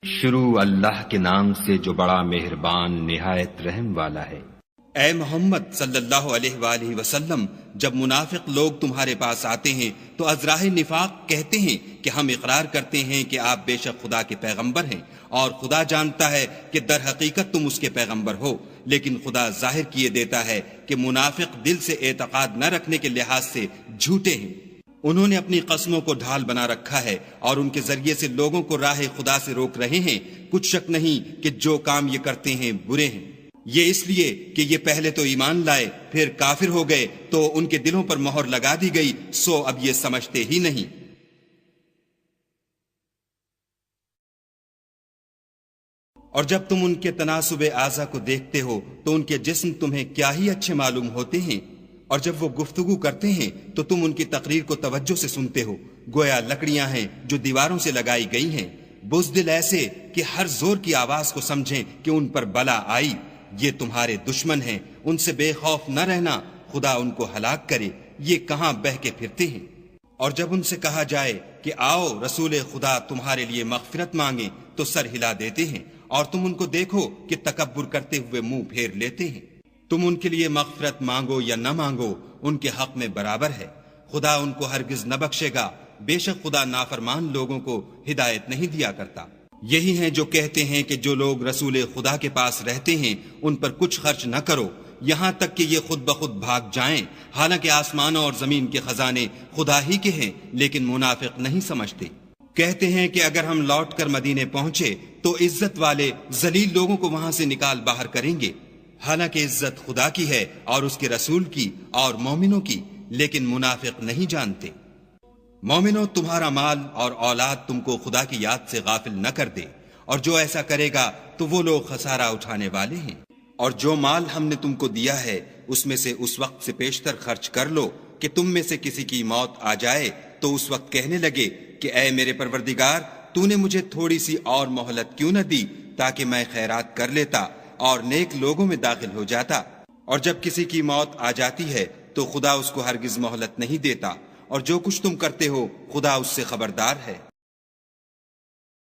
شروع اللہ کے نام سے جو بڑا مہربان نہایت رحم والا ہے۔ اے محمد صلی اللہ علیہ وآلہ وسلم، جب منافق لوگ تمہارے پاس آتے ہیں تو ازراہ نفاق کہتے ہیں کہ ہم اقرار کرتے ہیں کہ آپ بے شک خدا کے پیغمبر ہیں، اور خدا جانتا ہے کہ در حقیقت تم اس کے پیغمبر ہو، لیکن خدا ظاہر کیے دیتا ہے کہ منافق دل سے اعتقاد نہ رکھنے کے لحاظ سے جھوٹے ہیں۔ انہوں نے اپنی قسموں کو ڈھال بنا رکھا ہے اور ان کے ذریعے سے لوگوں کو راہ خدا سے روک رہے ہیں۔ کچھ شک نہیں کہ جو کام یہ کرتے ہیں برے ہیں۔ یہ اس لیے کہ یہ پہلے تو ایمان لائے پھر کافر ہو گئے تو ان کے دلوں پر مہر لگا دی گئی، سو اب یہ سمجھتے ہی نہیں۔ اور جب تم ان کے تناسب اعضا کو دیکھتے ہو تو ان کے جسم تمہیں کیا ہی اچھے معلوم ہوتے ہیں، اور جب وہ گفتگو کرتے ہیں تو تم ان کی تقریر کو توجہ سے سنتے ہو، گویا لکڑیاں ہیں جو دیواروں سے لگائی گئی ہیں، بزدل ایسے کہ ہر زور کی آواز کو سمجھیں کہ ان پر بلا آئی۔ یہ تمہارے دشمن ہیں، ان سے بے خوف نہ رہنا، خدا ان کو ہلاک کرے، یہ کہاں بہہ کے پھرتے ہیں۔ اور جب ان سے کہا جائے کہ آؤ رسول خدا تمہارے لیے مغفرت مانگیں تو سر ہلا دیتے ہیں، اور تم ان کو دیکھو کہ تکبر کرتے ہوئے منہ پھیر لیتے ہیں۔ تم ان کے لیے مغفرت مانگو یا نہ مانگو، ان کے حق میں برابر ہے، خدا ان کو ہرگز نہ بخشے گا، بے شک خدا نافرمان لوگوں کو ہدایت نہیں دیا کرتا۔ یہی ہیں جو کہتے ہیں کہ جو لوگ رسول خدا کے پاس رہتے ہیں ان پر کچھ خرچ نہ کرو، یہاں تک کہ یہ خود بخود بھاگ جائیں، حالانکہ آسمانوں اور زمین کے خزانے خدا ہی کے ہیں، لیکن منافق نہیں سمجھتے۔ کہتے ہیں کہ اگر ہم لوٹ کر مدینے پہنچے تو عزت والے ذلیل لوگوں کو وہاں سے نکال باہر کریں گے، حالانکہ عزت خدا کی ہے اور اس کے رسول کی اور مومنوں کی، لیکن منافق نہیں جانتے۔ مومنوں، تمہارا مال اور اولاد تم کو خدا کی یاد سے غافل نہ کر دے، اور جو ایسا کرے گا تو وہ لوگ خسارہ اٹھانے والے ہیں۔ اور جو مال ہم نے تم کو دیا ہے اس میں سے اس وقت سے پیشتر خرچ کر لو کہ تم میں سے کسی کی موت آ جائے تو اس وقت کہنے لگے کہ اے میرے پروردگار، تو نے مجھے تھوڑی سی اور مہلت کیوں نہ دی تاکہ میں خیرات کر لیتا اور نیک لوگوں میں داخل ہو جاتا۔ اور جب کسی کی موت آ جاتی ہے تو خدا اس کو ہرگز مہلت نہیں دیتا، اور جو کچھ تم کرتے ہو خدا اس سے خبردار ہے۔